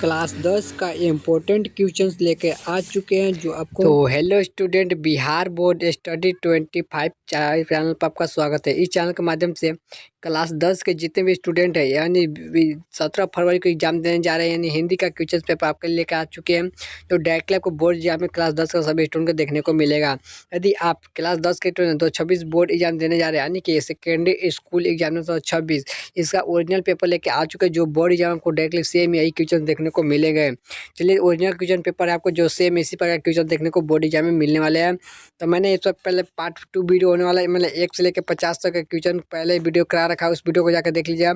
Class 10 का important questions लेके आ चुके हैं जो आपको। तो hello student, Bihar board study 25 channel पर आपका स्वागत है। इस चैनल के माध्यम से क्लास 10 के जितने भी स्टूडेंट हैं यानी 17 फरवरी को एग्जाम देने जा रहे हैं, यानी हिंदी का क्वेश्चन पेपर आपके लिए लेकर आ चुके हैं। तो डायरेक्टली आपको बोर्ड एग्जाम में क्लास 10 का सभी स्टूडेंट को देखने को मिलेगा। यदि आप क्लास 10 के स्टूडेंट 2026 बोर्ड एग्जाम देने जा रहे हैं, यानी कि सेकेंडरी स्कूल एग्जाम 2026, इसका ओरिजिनल पेपर लेके आ चुके हैं। जो बोर्ड एग्जाम को डायरेक्टली सेम यही क्वेश्चन देखने को मिलेंगे। चलिए, ओरिजिनल क्वेश्चन पेपर है आपको जो सेम इसी प्रकार क्वेश्चन देखने को बोर्ड एग्जाम में मिलने वाले हैं। तो मैंने इस वक्त पहले पार्ट 2 वीडियो होने वाला है, मतलब 1 से लेकर 50 तक का क्वेश्चन पहले वीडियो करा रखा है, उस वीडियो को जाकर देख लीजिए।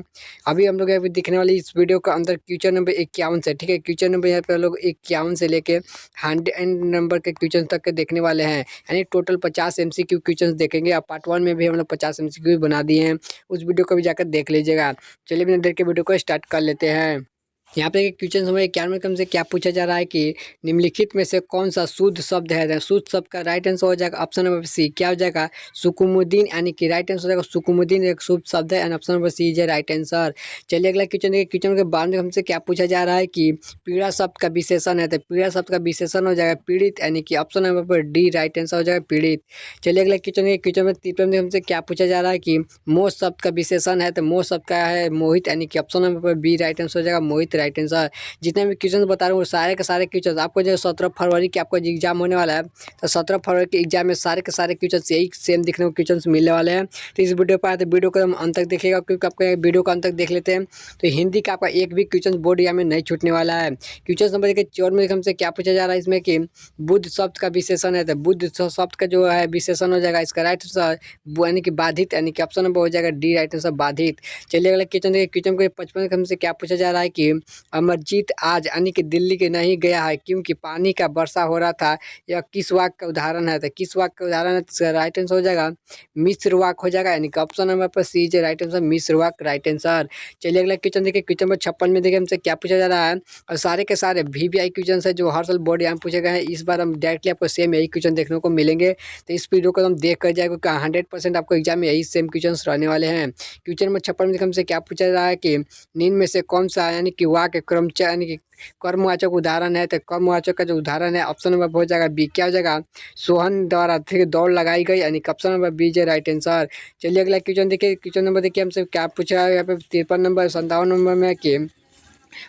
अभी हम लोग अभी दिखने वाली इस वीडियो का अंदर क्वेश्चन नंबर 51 से, ठीक है, क्वेश्चन नंबर यहाँ पे लोग 51 से लेके 100 नंबर के क्वेश्चन तक के देखने वाले हैं, यानी टोटल 50 MCQ क्वेश्चन देखेंगे। अब पार्ट 1 में भी हम लोग 50 MCQ बना दिए हैं, उस वीडियो को भी जाकर देख लीजिएगा। चलिए बिना देर के वीडियो को स्टार्ट कर लेते हैं। यहाँ पे क्वेश्चन नंबर 91 क्रम से क्या पूछा जा रहा है कि निम्नलिखित में से कौन सा शुद्ध शब्द है। शुद्ध शब्द का राइट आंसर हो जाएगा ऑप्शन नंबर सी, क्या हो जाएगा, सुकुमुद्दीन, यानी कि राइट आंसर हो जाएगा सुकुमुद्दीन एक शुद्ध शब्द है, and option number C is right answer. चलिए अगला क्वेश्चन देखिए। क्वेश्चन के बाद में हमसे क्या पूछा जा रहा है कि पीड़ा शब्द का विशेषण है। तो पीड़ा शब्द का विशेषण हो जाएगा पीड़ित, यानी कि ऑप्शन नंबर पर डी राइट आंसर हो जाएगा पीड़ित। चलिए अगला क्वेश्चन क्वेश्चन में तीसरे में हमसे क्या पूछा जा रहा है कि मोह शब्द का विशेषण है। तो मोह शब्द का है मोहित, यानी कि ऑप्शन नंबर पर बी राइट आंसर हो जाएगा मोहित राइट आंसर। जितने भी क्वेश्चन बता रहा हूँ वो सारे के सारे क्वेश्चन आपको जो 17 फरवरी की आपको एग्जाम होने वाला है, तो 17 फरवरी के एग्जाम में सारे के सारे क्वेश्चन यही सेम दिखने को क्वेश्चन मिलने वाले हैं। तो इस वीडियो पर आए तो वीडियो को हम अंत तक देखिएगा, क्योंकि आपको वीडियो को अंत तक देख लेते हैं तो हिंदी का आपका एक भी क्वेश्चन बोर्ड एग्जाम में नहीं छूटने वाला है। क्वेश्चन नंबर देखिए 4 में हमसे क्या पूछा जा रहा है इसमें कि बुद्ध शब्द का विशेषण है। तो बुद्ध शब्द का जो है विशेषण हो जाएगा इसका राइट आंसर यानी कि बाधित, यानी कि ऑप्शन नंबर हो जाएगा डी राइट आंसर बाधित। चलिए अगला क्वेश्चन देखिए। क्वेश्चन को 55 हमसे क्या पूछा जा रहा है कि अमरजीत आज यानी कि दिल्ली के नहीं गया है क्योंकि पानी का वर्षा हो रहा था। यह किस वाक्य का उदाहरण है। तो किस वाक्य का उदाहरण है, तो राइट आंसर हो जाएगा मिश्र वाक्य हो जाएगा, यानी कि ऑप्शन नंबर पर सी इज राइट आंसर मिश्र वाक्य राइट आंसर। चलिए अगला क्वेश्चन देखिए। क्वेश्चन नंबर 56 में देखिए हमसे क्या पूछा जा रहा है, और सारे के सारे VVI क्वेश्चन है जो हर साल बोर्ड एग्जाम पूछे गए हैं। इस बार हम डायरेक्टली आपको सेम यही क्वेश्चन देखने को मिलेंगे। तो इस वीडियो को हम देख कर जाएगा क्योंकि 100% आपको एग्जाम में यही सेम क्वेश्चन रहने वाले हैं। क्वेश्चन नंबर 56 में हमसे क्या पूछा जा रहा है कि निम्न में से कौन सा यानी कि वाक्य क्रमचय यानी कि कर्मवाचक उदाहरण है। तो कर्मवाचक का जो उदाहरण है ऑप्शन नंबर हो जाएगा बी, क्या हो जाएगा, सोहन द्वारा दौड़ लगाई गई, यानी कि option number B is right answer. चलिए अगला क्वेश्चन देखिए। क्वेश्चन नंबर देखिए हमसे क्या पूछा है यहाँ पे 53 नंबर 57 नंबर में कि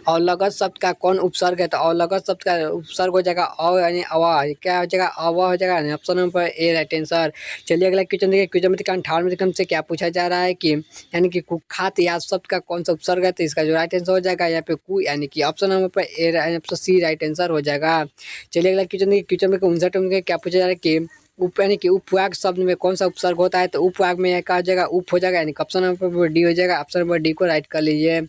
अवलगत शब्द का कौन उपसर्ग है। तो अवलगत शब्द का उपसर्ग हो जाएगा अ, यानी अवा, क्या हो जाएगा अव हो जाएगा, यानी option number A right answer. चलिए अगला क्वेश्चन देखिए। क्वेश्चन में 58 से क्या पूछा जा रहा है कि यानी कि कुख्यात या शब्द का कौन सा उपसर्ग है। तो इसका जो राइट आंसर हो जाएगा यहाँ पे कु, यानी कि ऑप्शन नंबर पर A option C right answer हो जाएगा। चलिए अगला क्वेश्चन देखिए। क्वेश्चन में 59 में क्या पूछा जा रहा है कि उप यानी कि उपवाक शब्द में कौन सा उपसर्ग होता है। तो उपवाक में क्या हो जाएगा उप हो जाएगा, यानी ऑप्शन नंबर डी हो जाएगा। ऑप्शन नंबर डी को राइट कर लीजिए।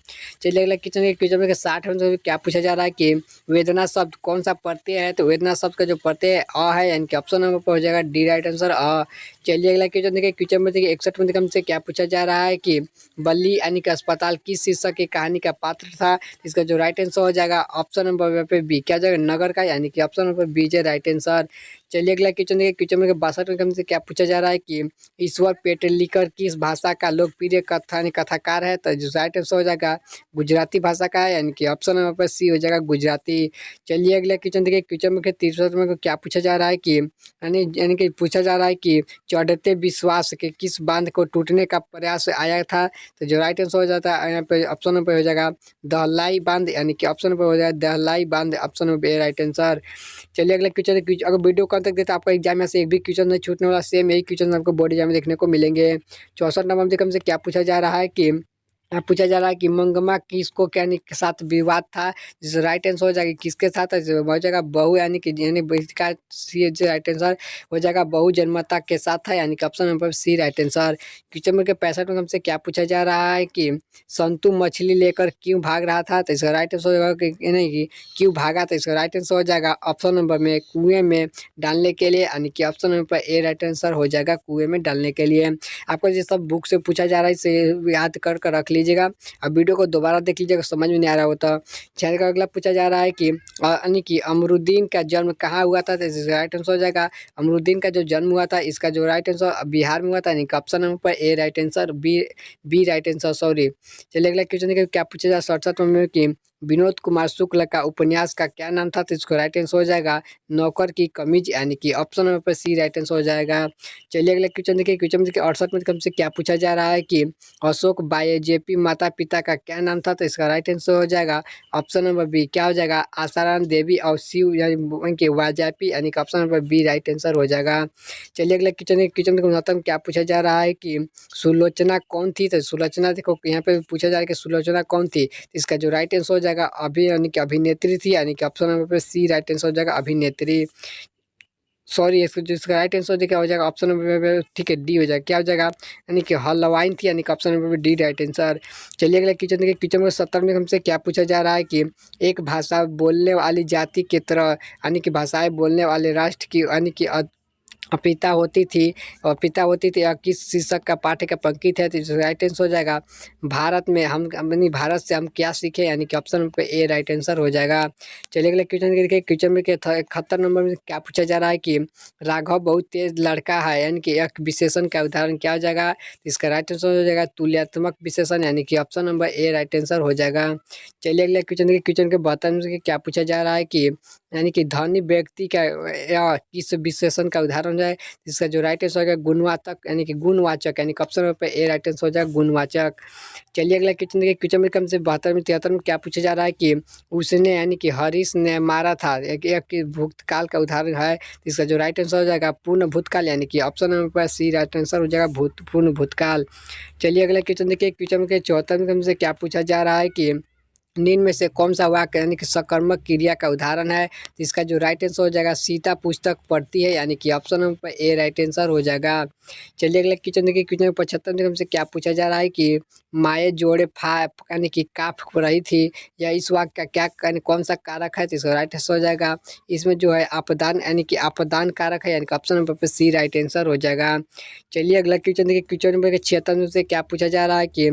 चलिए अगला क्वेश्चन में 60 में क्या पूछा जा रहा है कि वेदना शब्द कौन सा प्रत्यय है। तो वेदना शब्द का जो प्रत्यय अ है, यानी कि ऑप्शन नंबर पर हो जाएगा डी राइट आंसर अ। चलिए अगला क्वेश्चन देखिए। क्वेश्चन में देखिए 61 में हमसे क्या पूछा जा रहा है कि बल्ली यानी कि अस्पताल किस शीर्षक की कहानी का पात्र था। इसका जो राइट आंसर हो जाएगा ऑप्शन नंबर पे बी, क्या हो जाएगा नगर का, यानी कि option number B is right answer. चलिए अगला क्वेश्चन देखिए। क्वेश्चन में 62 में हमसे क्या पूछा जा रहा है कि ईश्वर पेटलिकर किस भाषा का लोकप्रिय कथाकार है। तो जो राइट आंसर हो जाएगा गुजराती भाषा का है, यानी कि ऑप्शन नंबर पर सी हो जाएगा गुजराती। चलिए अगला क्वेश्चन देखिए। क्वेश्चन में 63 में क्या पूछा जा रहा है कि यानी कि पूछा जा रहा है कि चढ़ते विश्वास के किस बांध को टूटने का प्रयास आया था। तो जो राइट आंसर हो जाता है यहाँ पे ऑप्शन नंबर हो जाएगा दहलाई बांध, यानी कि ऑप्शन नंबर हो जाएगा दहलाई बांध, option number A right answer. चलिए अगला क्वेश्चन। अगर वीडियो को अंत तक देता आपका एग्जाम में से एक भी क्वेश्चन नहीं छूटने वाला, सेम यही क्वेश्चन आपको बोर्ड एग्जाम में देखने को मिलेंगे। 64 नंबर हमसे क्या पूछा जा रहा है कि पूछा जा रहा है कि मंगमा किसको यानी के साथ विवाद था। जिस राइट आंसर हो जाएगा किसके साथ हो जाएगा बहु, यानी कि इसका सी राइट आंसर हो जाएगा बहु जन्मता के साथ है, यानी कि option number C right answer. Question number 65 में हमसे क्या पूछा जा रहा है कि संतु मछली लेकर क्यों भाग रहा था। तो इसका राइट आंसर होगा कि नहीं कि क्यों भागा। तो इसका राइट आंसर हो जाएगा ऑप्शन नंबर में कुएं में डालने के लिए, यानी कि ऑप्शन नंबर पर ए राइट आंसर हो जाएगा कुएं में डालने के लिए। आपको ये सब बुक से पूछा जा रहा है, इसे याद कर रख लीजिएगा। अब वीडियो को दोबारा देख लीजिएगा, समझ में नहीं आ रहा होता। चैनल का अगला पूछा जा रहा है कि यानी कि अमरुद्दीन का जन्म कहाँ हुआ था। तो राइट आंसर हो जाएगा अमरुद्दीन का जो जन्म हुआ था इसका जो राइट आंसर बिहार में हुआ था, यानी कि ऑप्शन नंबर पर A right answer B right answer sorry. चलिए अगला क्वेश्चन देखिए। क्या पूछा जा 67 में कि विनोद कुमार शुक्ल का उपन्यास का क्या नाम था? तो इसको राइट आंसर हो जाएगा नौकर की कमीज, यानी कि ऑप्शन नंबर पर सी राइट आंसर हो जाएगा। चलिए अगला क्वेश्चन देखिए। क्वेश्चन देखिए 68 में हमसे क्या पूछा जा रहा है कि अशोक बाई जेपी माता पिता का क्या नाम था? तो इसका राइट आंसर हो जाएगा ऑप्शन नंबर बी, क्या हो जाएगा आसाराम देवी और शिव यानी कि वाजपेयी, यानी कि option number B right answer हो जाएगा। चलिए अगला क्वेश्चन। क्वेश्चन देखो क्या पूछा जा रहा है कि सुलोचना कौन थी? तो सुलोचना देखो यहाँ पे पूछा जा रहा है कि सुलोचना कौन थी? इसका जो राइट आंसर हो जाएगा अभी यानी कि अभिनेत्री थी, यानी कि ऑप्शन नंबर पे सी राइट आंसर हो जाएगा अभिनेत्री। सॉरी, इसको जो इसका राइट आंसर क्या हो जाएगा ऑप्शन नंबर पे, ठीक है, डी हो जाएगा। क्या हो जाएगा? यानी कि हलवाइन थी, यानी कि ऑप्शन नंबर पे डी राइट आंसर। चलिए अगला क्वेश्चन देखिए। क्वेश्चन नंबर 70 में हमसे क्या पूछा जा रहा है कि एक भाषा बोलने वाली जाति की तरह यानी कि भाषाएं बोलने वाले राष्ट्र की यानी कि पिता होती थी और पिता होती थी या किस शीर्षक का पाठ्य का पंक्ति है? तो राइट आंसर हो जाएगा भारत में हम यानी भारत से हम क्या सीखे, यानी कि ऑप्शन पे ए राइट आंसर हो जाएगा। चलिए अगले क्वेश्चन देखिए। क्वेश्चन में 71 नंबर में क्या पूछा जा रहा है कि राघव बहुत तेज लड़का है, यानी कि एक विशेषण का उदाहरण क्या हो जाएगा? इसका राइट आंसर हो जाएगा तुल्यात्मक विशेषण, यानी कि option number A right answer हो जाएगा। चलिए अगले क्वेश्चन देखिए। क्वेश्चन के 72 में क्या पूछा जा रहा है कि यानी कि धनी व्यक्ति का या किस विशेषण का उदाहरण है? इसका जो राइट आंसर होगा गुणवाचक, यानी कि गुणवाचक, यानी कि ऑप्शन नंबर पे ए राइट आंसर हो जाएगा गुणवाचक। चलिए अगला क्वेश्चन देखिए। क्वेश्चन में कम से 72 में 73 में क्या पूछा जा रहा है कि उसने यानी कि हरीश ने मारा था एक भूतकाल का उदाहरण है? इसका जो राइट आंसर हो जाएगा पूर्ण भूतकाल, यानी कि ऑप्शन नंबर पर सी राइट आंसर हो जाएगा पूर्ण भूतकाल। चलिए अगला क्वेश्चन देखिए। क्वेश्चन में 74 में हमसे क्या पूछा जा रहा है कि निम्न में से कौन सा वाक्य यानी कि सकर्मक क्रिया का उदाहरण है? तो इसका जो राइट आंसर हो जाएगा सीता पुस्तक पढ़ती है, यानी कि option number A right answer हो जाएगा। चलिए अगला क्वेश्चन देखिए। क्वेश्चन 75 में हमसे क्या पूछा जा रहा है कि माए जोड़े फा यानी कि काफ रही थी, या इस वाक्य का क्या यानी कौन सा कारक है? तो इसका राइट आंसर हो जाएगा इसमें जो है आपदान, यानी कि आपदान कारक है, यानी कि ऑप्शन नंबर पे सी राइट आंसर हो जाएगा। चलिए अगला क्वेश्चन देखिए। क्वेश्चन नंबर 76 में से क्या पूछा जा रहा है कि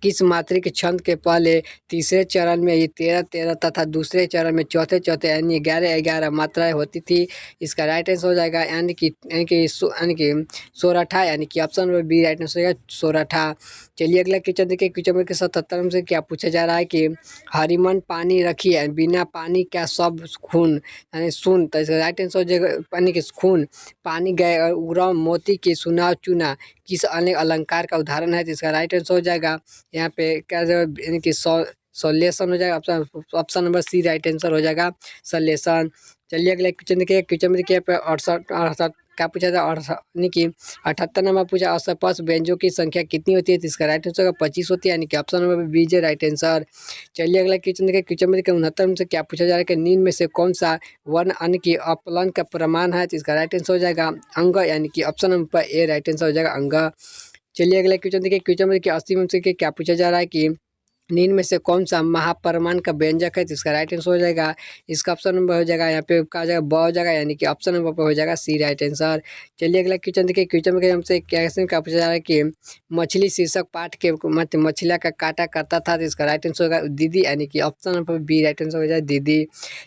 किस मात्रिक छंद के पहले तीसरे चरण में ये 13-13 तथा दूसरे चरण में चौथे-चौथे यानी 11-11 मात्राएँ होती थी? इसका राइट आंसर हो जाएगा यानी कि सोरठा, यानी कि option number B right answer हो जाएगा सोरठा। चलिए अगला क्वेश्चन देखिए। क्वेश्चन नंबर 77 में से क्या पूछा जा रहा है कि हरिमन पानी रखी है, बिना पानी का सब खून यानी सुन। तो इसका राइट आंसर हो जाएगा यानी कि खून पानी गए और उग्रम मोती के सुनाव चुना किस अन्य अलंकार का उदाहरण है? तो इसका राइट आंसर हो जाएगा यहाँ पे क्या यानी कि सॉल्यूशन हो जाएगा option option number C right answer हो जाएगा सॉल्यूशन। चलिए अगला क्वेश्चन देखिए। क्वेश्चन में देखिए यहाँ पे 68 68 क्या पूछा था? 68 यानी कि 78 नंबर पूछा असपष्ट व्यंजों की संख्या कितनी होती है? तो इसका राइट आंसर 25 होती है, यानी कि option number B is right answer. चलिए अगला क्वेश्चन देखिए। क्वेश्चन में देखिए 69 में से क्या पूछा जा रहा है कि निम्न में से कौन सा वर्ण अन्य की अपलन का प्रमाण है? तो इसका राइट आंसर हो जाएगा अंग, यानी कि option number A right answer हो जाएगा अंग। चलिए अगला क्वेश्चन देखिए। क्वेश्चन में देखिए 80 में से क्या पूछा जा रहा है कि निम्न में से कौन सा महापरमाणु का व्यंजक है? तो इसका राइट आंसर हो जाएगा इसका ऑप्शन नंबर हो जाएगा यहाँ पे कहा जाएगा ब हो जाएगा, यानी कि ऑप्शन नंबर पर हो जाएगा सी राइट आंसर। चलिए अगला क्वेश्चन देखिए। क्वेश्चन में हमसे क्या पूछा जा रहा है कि मछली शीर्षक पाठ के मछलिया का काटा करता था? तो इसका राइट आंसर होगा दीदी, यानी कि option number B right answer हो जाए दीदी।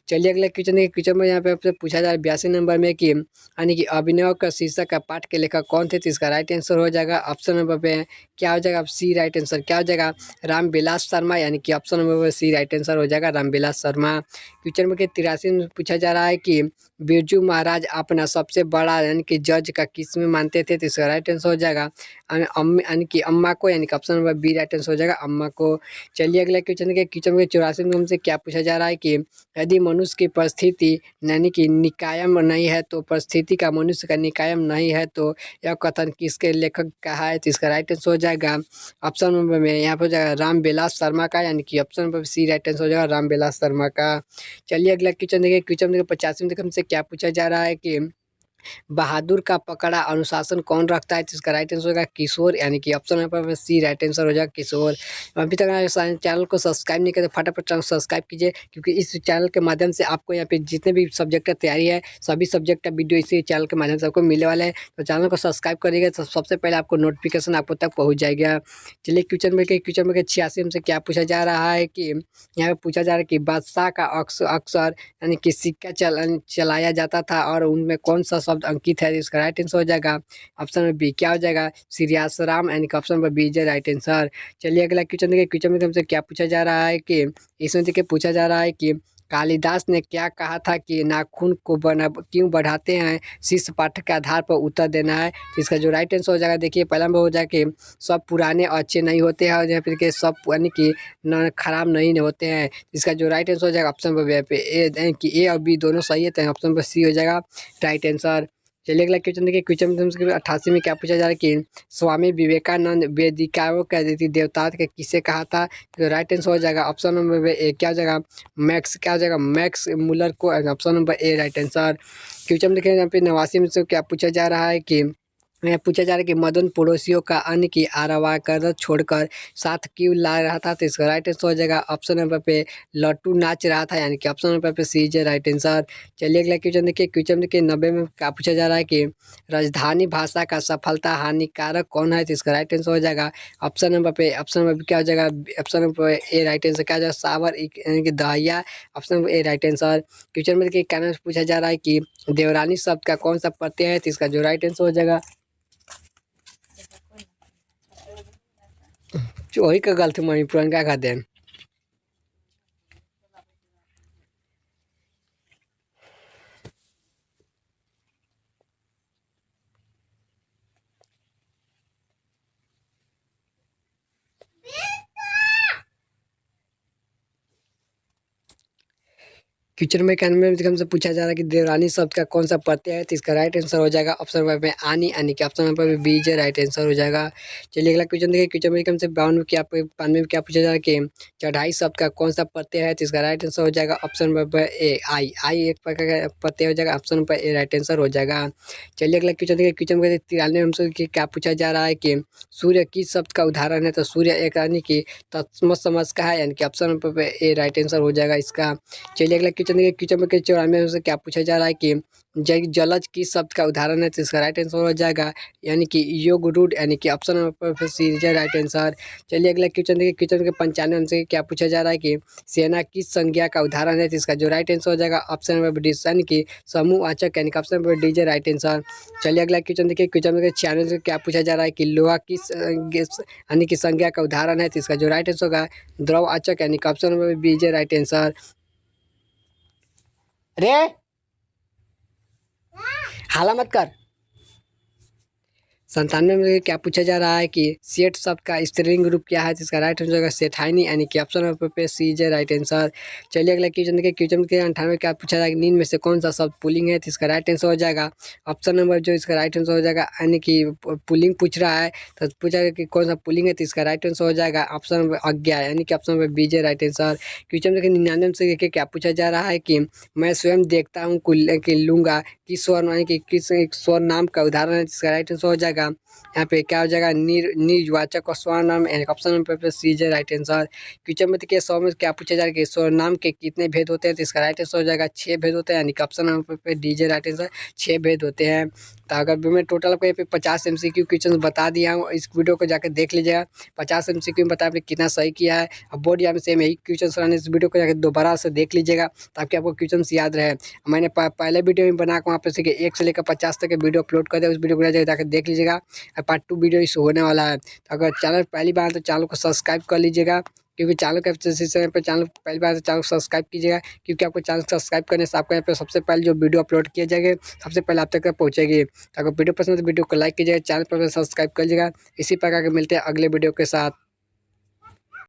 चलिए अगला क्वेश्चन देखिए। क्वेश्चन में यहाँ पे आपसे पूछा जा रहा है 82 नंबर में कि यानी कि अभिनव का शीर्षक का पाठ के लेखक कौन थे? तो इसका राइट आंसर हो जाएगा ऑप्शन नंबर पे क्या हो जाएगा सी राइट आंसर, क्या हो जाएगा रामविलास शर्मा, यानी कि option number C right answer हो जाएगा रामविलास शर्मा। क्वेश्चन नंबर 83 में पूछा जा रहा है कि बिरजू महाराज अपना सबसे बड़ा यानी कि जज का किस में मानते थे? तो इसका राइट आंसर हो जाएगा यानी कि अम्मा को, यानी कि option number B right answer हो जाएगा अम्मा को। चलिए अगला क्वेश्चन के क्वेश्चन नंबर 84 में हमसे क्या पूछा जा रहा है कि यदि मनुष्य की परिस्थिति यानी कि निकायम नहीं है तो परिस्थिति का मनुष्य का निकायम नहीं है, तो यह कथन किसके लेखक का है? तो इसका राइट आंसर हो जाएगा ऑप्शन नंबर में यहाँ पर हो जाएगा रामविलास शर्मा का, यानी कि option number C right answer हो जाएगा रामविलास शर्मा का। चलिए अगला क्वेश्चन देखिए। क्वेश्चन देखिए 85 में हमसे क्या पूछा जा रहा है कि बहादुर का पकड़ा अनुशासन कौन रखता है? तो इसका राइट आंसर होगा किशोर, यानी कि option number C right answer हो जाएगा किशोर। अभी तक हमारे चैनल को सब्सक्राइब नहीं किया तो फटाफट चैनल सब्सक्राइब कीजिए, क्योंकि इस चैनल के माध्यम से आपको यहाँ पे जितने भी सब्जेक्ट का तैयारी है सभी सब्जेक्ट का वीडियो इसी चैनल के माध्यम से आपको मिलने वाला है। तो चैनल को सब्सक्राइब करिएगा तो सबसे पहले आपको नोटिफिकेशन आपको तक पहुँच जाएगा। चलिए क्वेश्चन में 86 से क्या पूछा जा रहा है कि यहाँ पे पूछा जा रहा है कि बादशाह का अक्सर यानी कि सिक्का चलाया जाता था और उनमें कौन सा शब्द अंकित है, इसका राइट आंसर हो जाएगा ऑप्शन नंबर बी। क्या हो जाएगा? श्री आसाराम यानी कि option number B is right answer. चलिए अगला क्वेश्चन देखिए। क्वेश्चन में हमसे क्या पूछा जा रहा है कि इसमें देखिए पूछा जा रहा है कि कालिदास ने क्या कहा था कि नाखून को क्यों बढ़ाते हैं? शिष्य पाठक के आधार पर उत्तर देना है। तो इसका जो राइट आंसर हो जाएगा देखिए पहला नंबर हो जाए कि सब पुराने अच्छे नहीं होते हैं, और यहाँ पे सब यानी कि न खराब नहीं होते हैं। इसका जो राइट आंसर हो जाएगा ऑप्शन नंबर पे ए और बी दोनों सही है, तो ऑप्शन नंबर सी हो जाएगा राइट आंसर। चलिए अगला क्वेश्चन देखिए। क्वेश्चन में तुमसे 88 में क्या पूछा जा रहा है कि स्वामी विवेकानंद वेदिकाओं का देवता के किसे कहा था? तो राइट आंसर हो जाएगा ऑप्शन नंबर ए। क्या हो जाएगा? मैक्स। क्या हो जाएगा? मैक्स मुलर को, option number A right answer. Question में देखिए यहाँ पे 89 में से क्या पूछा जा रहा है कि पूछा जा रहा है कि मदन पड़ोसियों का अन्न की आरवाकदत छोड़कर साथ क्यों ला रहा था? तो इसका राइट आंसर हो जाएगा ऑप्शन नंबर पे लट्टू नाच रहा था, यानी कि ऑप्शन नंबर पे सी इज राइट आंसर। चलिए अगला क्वेश्चन देखिए। क्वेश्चन देखिए 90 में क्या पूछा जा रहा है कि राजधानी भाषा का सफलता हानिकारक कौन है? तो इसका राइट आंसर हो जाएगा ऑप्शन नंबर पे, ऑप्शन नंबर क्या हो जाएगा? Option number A right answer. क्या हो जाएगा? सावर यानी कि Dahiya, option number A right answer. Question में देखिए क्या पूछा जा रहा है कि देवरानी शब्द का कौन सा प्रत्यय है? तो इसका जो राइट आंसर हो जाएगा वही का गलत मणि पुरनका का देन। क्वेश्चन में हमसे पूछा जा रहा है कि देवरानी शब्द का कौन सा प्रत्यय है? तो इसका राइट आंसर हो जाएगा ऑप्शन नंबर में आनी, यानी कि ऑप्शन नंबर बी जो राइट आंसर हो जाएगा। चलिए अगला क्वेश्चन देखिए। क्वेश्चन में हमसे 52 में क्या 92 में क्या पूछा जा रहा है कि चढ़ाई शब्द का कौन सा प्रत्यय है? तो इसका राइट आंसर हो जाएगा ऑप्शन नंबर ए आई। आई एक प्रकार का प्रत्यय हो जाएगा, option number A right answer हो जाएगा। चलिए अगला क्वेश्चन देखिए। क्वेश्चन में 93 में हमसे क्या पूछा जा रहा है कि सूर्य किस शब्द का उदाहरण है? तो सूर्य एक यानी कि तत्सम समझ का है, यानी कि ऑप्शन नंबर पे ए राइट आंसर हो जाएगा इसका। चलिए अगला क्वेश्चन देखिए। क्वेश्चन में 94 में से क्या पूछा जा रहा है कि जलज किस शब्द का उदाहरण है? तो इसका राइट आंसर हो जाएगा यानी कि योग रूड, यानी कि ऑप्शन नंबर पर सी इज राइट आंसर। चलिए अगला क्वेश्चन देखिए। क्वेश्चन के 95 में से क्या पूछा जा रहा है कि सेना किस संज्ञा का उदाहरण है? तो इसका जो राइट आंसर हो जाएगा ऑप्शन नंबर डी, यानी कि समूहवाचक, यानी कि option number D is right answer. चलिए अगला क्वेश्चन देखिए। क्वेश्चन में 96 से क्या पूछा जा रहा है कि लोहा किस यानी कि संज्ञा का उदाहरण है? तो इसका जो राइट आंसर होगा द्रववाचक, यानी कि option number B is right answer. रे हाला मत कर। 97 में क्या पूछा जा रहा है कि सेठ शब्द का स्त्रीलिंग रूप क्या है? जिसका राइट आंसर होगा सेठानी, यानी कि ऑप्शन नंबर पे सी इज राइट आंसर। चलिए अगला क्वेश्चन देखिए। क्वेश्चन के 98 में क्या पूछा जाएगा? नींद में से कौन सा शब्द पुलिंग है? तो इसका राइट आंसर हो जाएगा ऑप्शन नंबर जो इसका राइट आंसर हो जाएगा, यानी कि पुलिंग पूछ रहा है तो पूछा कि कौन सा पुलिंग है? तो इसका राइट आंसर हो जाएगा ऑप्शन नंबर अज्ञा, यानी कि option number B is right answer. Question देखिए 99 से देखिए क्या पूछा जा रहा है कि मैं स्वयं देखता हूँ लूंगा किस स्वर, यानी कि किस स्वर नाम का उदाहरण है? जिसका राइट आंसर हो जाएगा यहाँ पे क्या हो जाएगा निर्वाचक और स्वरनाम, ऑप्शन नंबर पे सी इज राइट आंसर। क्वेश्चन में देखिए 100 में क्या पूछा जा रहा है कि स्वरनाम के कितने भेद होते हैं? तो इसका राइट आंसर हो जाएगा 6 भेद होते हैं, यानी कि ऑप्शन नंबर पे डी इज राइट आंसर, 6 भेद होते हैं। तो अगर मैं टोटल आपको यहाँ पे 50 MCQ क्वेश्चन बता दिया हूँ, इस वीडियो को जाकर देख लीजिएगा। 50 MCQ में बता आपने कितना सही किया है। अब बोर्ड या में सेम यही क्वेश्चन रहने, इस वीडियो को जाकर दोबारा से देख लीजिएगा ताकि आपको क्वेश्चन याद रहे। मैंने पहले वीडियो में बना के वहाँ पे से 1 से लेकर 50 तक के वीडियो अपलोड कर दिया, उस वीडियो को जाकर देख लीजिएगा। पार्ट 2 वीडियो इस होने वाला है। तो अगर चैनल पहली बार तो चैनल को सब्सक्राइब कर लीजिएगा, क्योंकि चैनल के पे चैनल पहली बार चैनल को सब्सक्राइब कीजिएगा, क्योंकि आपको चैनल सब्सक्राइब करने से आपको यहाँ पे सबसे पहले जो वीडियो अपलोड किए जाएंगे सबसे पहले आप तक पहुँचेगी। तो अगर वीडियो पसंद है तो वीडियो को लाइक कीजिएगा, चैनल पर सब्सक्राइब कर लीजिएगा। इसी प्रकार के मिलते हैं अगले वीडियो के साथ।